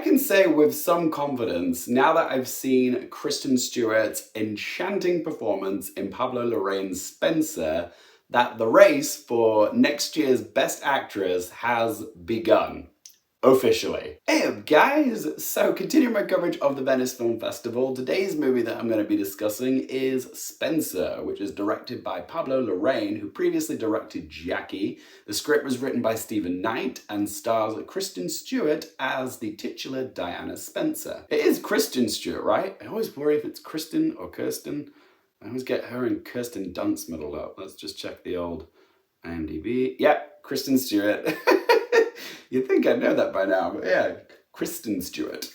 can say with some confidence, now that I've seen Kristen Stewart's enchanting performance in Pablo Larraín's Spencer, that the race for next year's Best Actress has begun. Officially. Hey up guys! So continuing my coverage of the Venice Film Festival, today's movie that I'm going to be discussing is Spencer, which is directed by Pablo Larraín, who previously directed Jackie. The script was written by Stephen Knight and stars Kristen Stewart as the titular Diana Spencer. It is Kristen Stewart, right? I always worry if it's Kristen or Kirsten. I always get her and Kirsten Dunst muddled up. Let's just check the old IMDb. Yep, Kristen Stewart. You'd think I'd know that by now, but yeah, Kristen Stewart.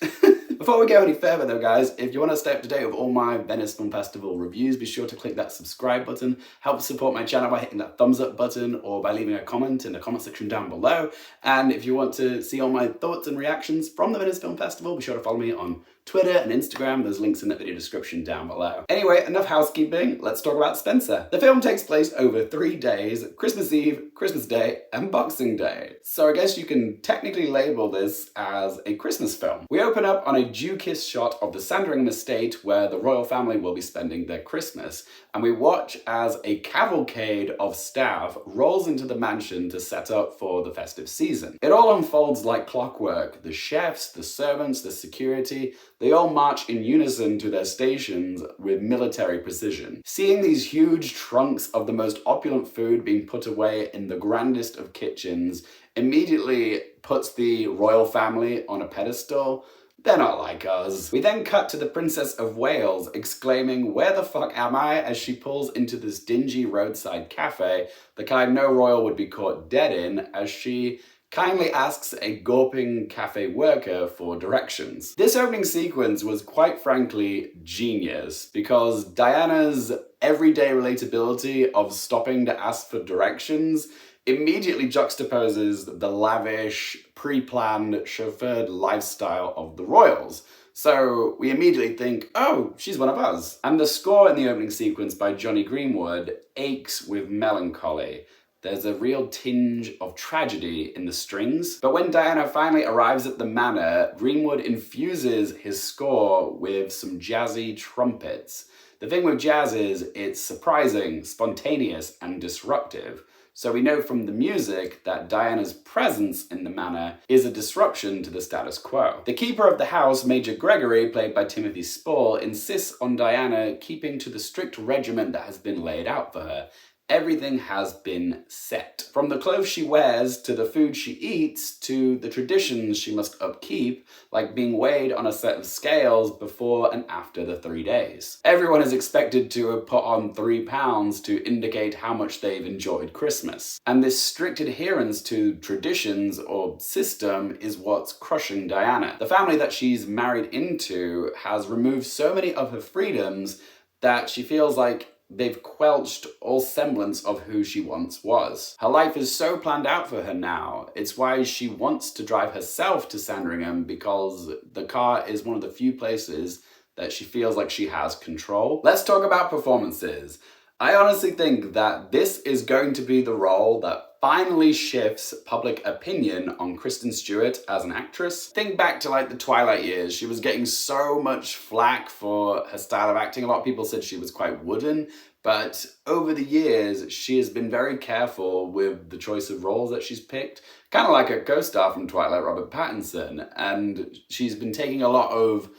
Before we go any further though guys, if you want to stay up to date with all my Venice Film Festival reviews, be sure to click that subscribe button. Help support my channel by hitting that thumbs up button or by leaving a comment in the comment section down below. And if you want to see all my thoughts and reactions from the Venice Film Festival, be sure to follow me on Twitter and Instagram. There's links in the video description down below. Anyway, enough housekeeping, let's talk about Spencer. The film takes place over 3 days, Christmas Eve, Christmas Day, and Boxing Day. So I guess you can technically label this as a Christmas film. We open up on a dew-kissed shot of the Sandringham estate where the royal family will be spending their Christmas, and we watch as a cavalcade of staff rolls into the mansion to set up for the festive season. It all unfolds like clockwork. The chefs, the servants, the security, they all march in unison to their stations with military precision. Seeing these huge trunks of the most opulent food being put away in the grandest of kitchens immediately puts the royal family on a pedestal. They're not like us. We then cut to the Princess of Wales exclaiming, "Where the fuck am I?" as she pulls into this dingy roadside cafe, the kind no royal would be caught dead in, as she kindly asks a gawping cafe worker for directions. This opening sequence was quite frankly genius, because Diana's everyday relatability of stopping to ask for directions immediately juxtaposes the lavish, pre-planned, chauffeured lifestyle of the royals. So we immediately think, oh, she's one of us. And the score in the opening sequence by Jonny Greenwood aches with melancholy. There's a real tinge of tragedy in the strings. But when Diana finally arrives at the manor, Greenwood infuses his score with some jazzy trumpets. The thing with jazz is it's surprising, spontaneous, and disruptive. So we know from the music that Diana's presence in the manor is a disruption to the status quo. The keeper of the house, Major Gregory, played by Timothy Spall, insists on Diana keeping to the strict regimen that has been laid out for her. Everything has been set. From the clothes she wears, to the food she eats, to the traditions she must upkeep, like being weighed on a set of scales before and after the 3 days. Everyone is expected to have put on 3 pounds to indicate how much they've enjoyed Christmas. And this strict adherence to traditions or system is what's crushing Diana. The family that she's married into has removed so many of her freedoms that she feels like they've quelched all semblance of who she once was. Her life is so planned out for her now. It's why she wants to drive herself to Sandringham, because the car is one of the few places that she feels like she has control. Let's talk about performances. I honestly think that this is going to be the role that finally shifts public opinion on Kristen Stewart as an actress. Think back to like the Twilight years. She was getting so much flack for her style of acting. A lot of people said she was quite wooden, but over the years, she has been very careful with the choice of roles that she's picked. Kind of like her co-star from Twilight, Robert Pattinson. And she's been taking a lot of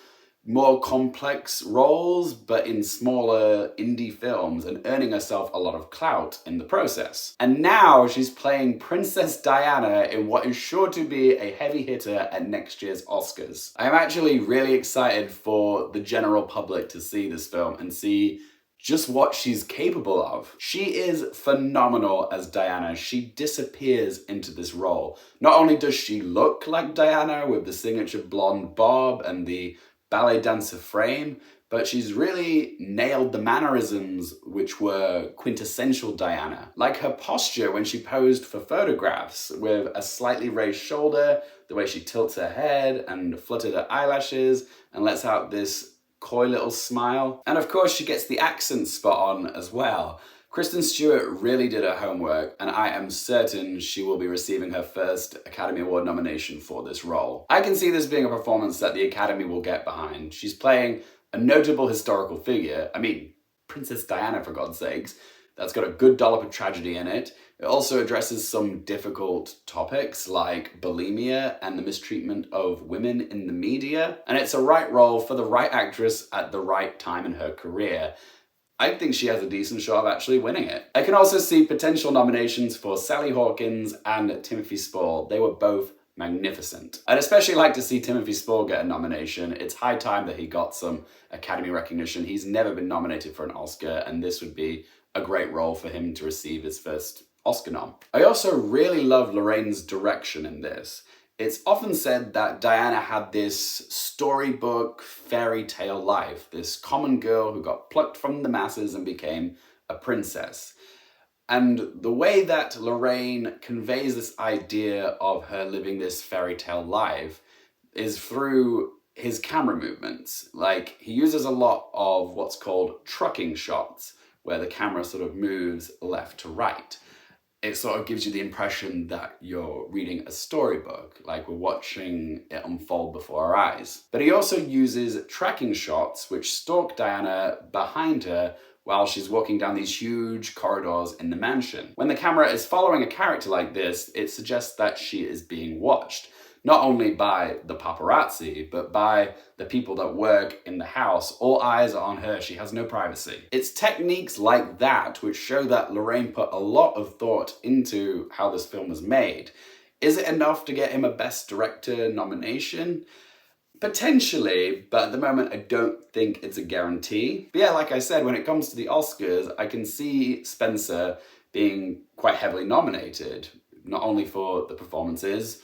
more complex roles, but in smaller indie films, and earning herself a lot of clout in the process. And now she's playing Princess Diana in what is sure to be a heavy hitter at next year's Oscars. I am actually really excited for the general public to see this film and see just what she's capable of. She is phenomenal as Diana. She disappears into this role. Not only does she look like Diana with the signature blonde bob and the ballet dancer frame, but she's really nailed the mannerisms which were quintessential Diana. Like her posture when she posed for photographs, with a slightly raised shoulder, the way she tilts her head and fluttered her eyelashes and lets out this coy little smile. And of course she gets the accent spot on as well. Kristen Stewart really did her homework, and I am certain she will be receiving her first Academy Award nomination for this role. I can see this being a performance that the Academy will get behind. She's playing a notable historical figure. I mean, Princess Diana, for God's sakes. That's got a good dollop of tragedy in it. It also addresses some difficult topics like bulimia and the mistreatment of women in the media. And it's a right role for the right actress at the right time in her career. I think she has a decent shot of actually winning it. I can also see potential nominations for Sally Hawkins and Timothy Spall. They were both magnificent. I'd especially like to see Timothy Spall get a nomination. It's high time that he got some Academy recognition. He's never been nominated for an Oscar, and this would be a great role for him to receive his first Oscar nom. I also really love Lorraine's direction in this. It's often said that Diana had this storybook fairy tale life, this common girl who got plucked from the masses and became a princess. And the way that Lorraine conveys this idea of her living this fairy tale life is through his camera movements. Like, he uses a lot of what's called trucking shots, where the camera sort of moves left to right. It sort of gives you the impression that you're reading a storybook, like we're watching it unfold before our eyes. But he also uses tracking shots which stalk Diana behind her while she's walking down these huge corridors in the mansion. When the camera is following a character like this, it suggests that she is being watched, not only by the paparazzi, but by the people that work in the house. All eyes are on her. She has no privacy. It's techniques like that which show that Lorraine put a lot of thought into how this film was made. Is it enough to get him a Best Director nomination? Potentially, but at the moment I don't think it's a guarantee. But yeah, like I said, when it comes to the Oscars, I can see Spencer being quite heavily nominated, not only for the performances.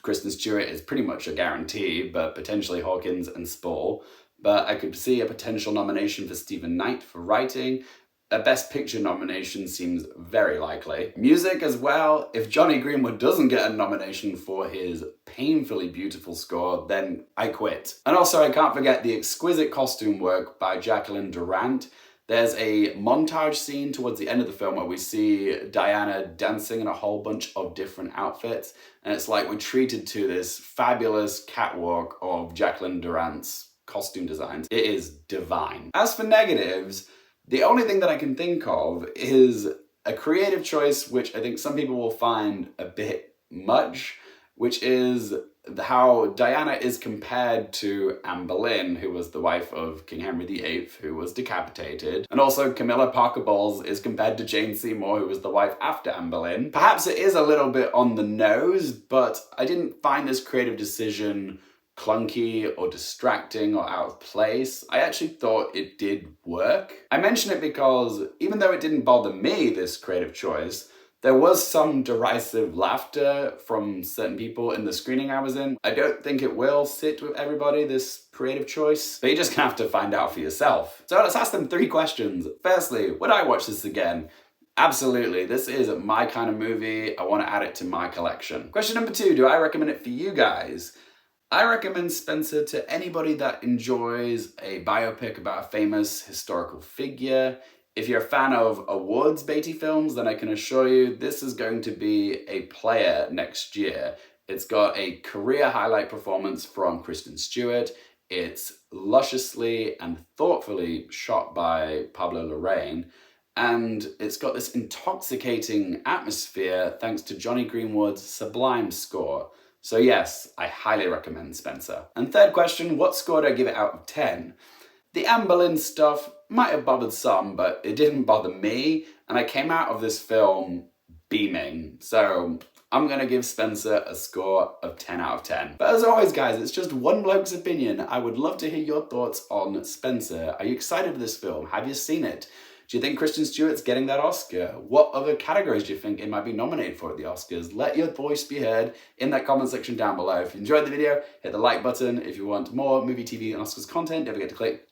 Kristen Stewart is pretty much a guarantee, but potentially Hawkins and Spall. But I could see a potential nomination for Stephen Knight for writing. A Best Picture nomination seems very likely. Music as well. If Jonny Greenwood doesn't get a nomination for his painfully beautiful score, then I quit. And also I can't forget the exquisite costume work by Jacqueline Durant. There's a montage scene towards the end of the film where we see Diana dancing in a whole bunch of different outfits, and it's like we're treated to this fabulous catwalk of Jacqueline Durant's costume designs. It is divine. As for negatives, the only thing that I can think of is a creative choice which I think some people will find a bit much, which is how Diana is compared to Anne Boleyn, who was the wife of King Henry VIII, who was decapitated. And also Camilla Parker Bowles is compared to Jane Seymour, who was the wife after Anne Boleyn. Perhaps it is a little bit on the nose, but I didn't find this creative decision clunky or distracting or out of place. I actually thought it did work. I mention it because even though it didn't bother me, this creative choice, there was some derisive laughter from certain people in the screening I was in. I don't think it will sit with everybody, this creative choice, but you're just gonna have to find out for yourself. So let's ask them 3 questions. Firstly, would I watch this again? Absolutely, this is my kind of movie. I want to add it to my collection. Question number 2, do I recommend it for you guys? I recommend Spencer to anybody that enjoys a biopic about a famous historical figure. If you're a fan of awards baity films, then I can assure you this is going to be a player next year. It's got a career highlight performance from Kristen Stewart. It's lusciously and thoughtfully shot by Pablo Larraín. And it's got this intoxicating atmosphere thanks to Jonny Greenwood's sublime score. So yes, I highly recommend Spencer. And third question, what score do I give it out of 10? The Anne Boleyn stuff might have bothered some, but it didn't bother me, and I came out of this film beaming. So I'm gonna give Spencer a score of 10 out of 10. But as always, guys, it's just one bloke's opinion. I would love to hear your thoughts on Spencer. Are you excited for this film? Have you seen it? Do you think Kristen Stewart's getting that Oscar? What other categories do you think it might be nominated for at the Oscars? Let your voice be heard in that comment section down below. If you enjoyed the video, hit the like button. If you want more movie, TV, and Oscars content, don't forget to click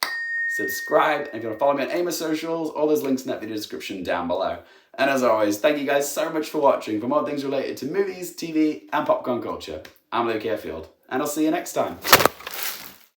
subscribe. And if you want to follow me on any of my socials, all those links in that video description down below. And as always, thank you guys so much for watching. For more things related to movies, TV, and popcorn culture, I'm Luke Airfield, and I'll see you next time.